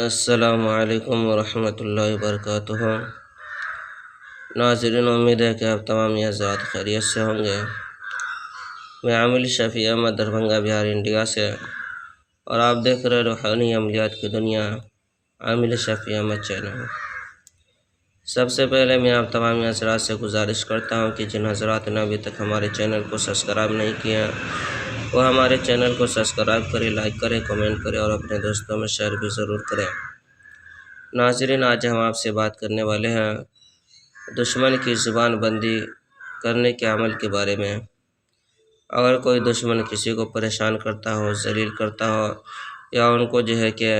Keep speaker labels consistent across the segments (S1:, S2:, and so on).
S1: السلام علیکم ورحمۃ اللہ وبرکاتہ۔ ناظرین، امید ہے کہ آپ تمام یہ حضرات خیریت سے ہوں گے۔ میں عامل شفیع احمد، دربھنگہ، بہار، انڈیا سے، اور آپ دیکھ رہے روحانی عملیات کی دنیا، عامل شفیع احمد چینل۔ سب سے پہلے میں آپ تمام حضرات سے گزارش کرتا ہوں کہ جن حضرات نے ابھی تک ہمارے چینل کو سبسکرائب نہیں کیا وہ ہمارے چینل کو سبسکرائب کریں، لائک کریں، کمنٹ کریں اور اپنے دوستوں میں شیئر بھی ضرور کریں۔ ناظرین، آج ہم آپ سے بات کرنے والے ہیں دشمن کی زبان بندی کرنے کے عمل کے بارے میں۔ اگر کوئی دشمن کسی کو پریشان کرتا ہو، ذلیل کرتا ہو، یا ان کو کہ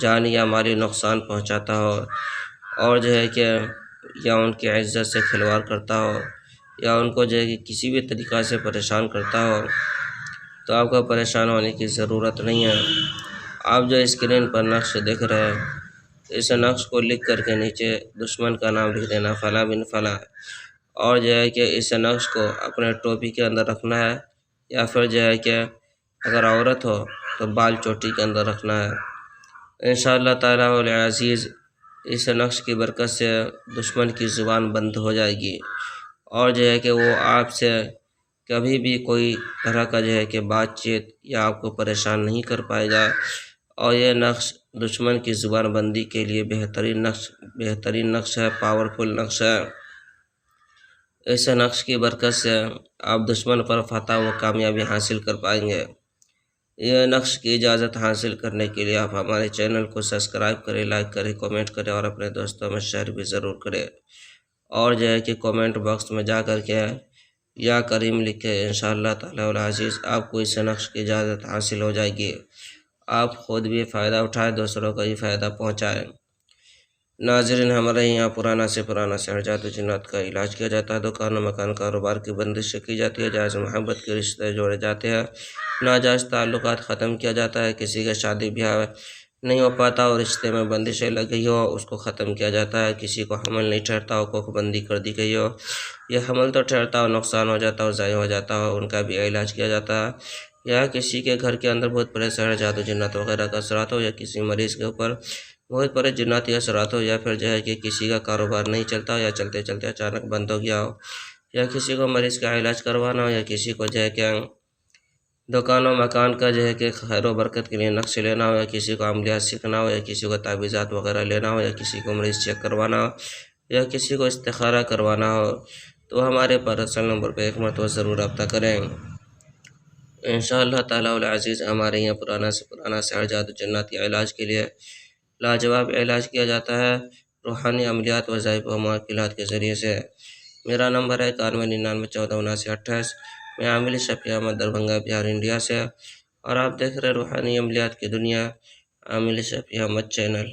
S1: جانی یا مالی نقصان پہنچاتا ہو، اور کہ یا ان کی عزت سے کھلواڑ کرتا ہو، یا ان کو کہ کسی بھی طریقہ سے پریشان کرتا ہو، تو آپ کو پریشان ہونے کی ضرورت نہیں ہے۔ آپ جو اسکرین پر نقش دیکھ رہے ہیں، اس نقش کو لکھ کر کے نیچے دشمن کا نام لکھ دینا، فلاں بن فلاں، اور کہ اس نقش کو اپنے ٹوپی کے اندر رکھنا ہے، یا پھر کہ اگر عورت ہو تو بال چوٹی کے اندر رکھنا ہے۔ انشاءاللہ تعالیٰ العزیز اس نقش کی برکت سے دشمن کی زبان بند ہو جائے گی، اور کہ وہ آپ سے کبھی بھی کوئی طرح کا کہ بات چیت یا آپ کو پریشان نہیں کر پائے گا۔ اور یہ نقش دشمن کی زبان بندی کے لیے بہترین نقش ہے، پاورفل نقش ہے۔ اس نقش کی برکت سے آپ دشمن پر فتح و کامیابی حاصل کر پائیں گے۔ یہ نقش کی اجازت حاصل کرنے کے لیے آپ ہمارے چینل کو سبسکرائب کریں، لائک کریں، کمنٹ کریں اور اپنے دوستوں میں شیئر بھی ضرور کریں۔ اور کہ کمنٹ باکس میں جا کر کے یا کریم لکھے، انشاءاللہ تعالیٰ العزیز آپ کو اس نقش کی اجازت حاصل ہو جائے گی۔ آپ خود بھی فائدہ اٹھائیں، دوسروں کو بھی فائدہ پہنچائیں۔ ناظرین، ہمارے یہاں پرانا سے سحر جادو جنات کا علاج کیا جاتا ہے۔ دکان و مکان کاروبار کی بندش کی جاتی ہے، جائز محبت کے رشتے جوڑے جاتے ہیں، ناجائز تعلقات ختم کیا جاتا ہے، کسی کا شادی بیاہ نہیں ہو پاتا اور رشتے میں بندشیں لگ گئی ہو اس کو ختم کیا جاتا ہے، کسی کو حمل نہیں ٹھہرتا ہو، کوکھ بندی کر دی گئی ہو، یہ حمل تو ٹھہرتا ہو، نقصان ہو جاتا ہو، ضائع ہو جاتا ہو، ان کا بھی علاج کیا جاتا ہے۔ یا کسی کے گھر کے اندر بہت بڑے سحر جادو جنات وغیرہ کا اثرات ہو، یا کسی مریض کے اوپر بہت بڑے جناتی اثرات ہو، یا پھر کہ کسی کا کاروبار نہیں چلتا، یا چلتے چلتے اچانک بند ہو گیا ہو، یا کسی کو مریض کا علاج کروانا ہو، یا کسی کو کہ دکان و مکان کا کہ خیر و برکت کے لیے نقش لینا ہو، یا کسی کو عملیات سیکھنا ہو، یا کسی کو تعویذات وغیرہ لینا ہو، یا کسی کو مریض چیک کروانا ہو، یا کسی کو استخارہ کروانا ہو، تو ہمارے پرسنل نمبر پہ ایک مرتبہ ضرور رابطہ کریں۔ انشاءاللہ تعالیٰ العزیز ہمارے یہاں پرانا سحر جادو جناتی علاج کے لیے لاجواب علاج کیا جاتا ہے، روحانی عملیات، وظائف و معقلات کے ذریعے سے۔ میرا نمبر ہے 9199147928۔ میں عامل شفیع احمد، دربھنگہ، بہار، انڈیا سے، اور آپ دیکھ رہے روحانی عملیات کی دنیا، عامل شفیع احمد چینل۔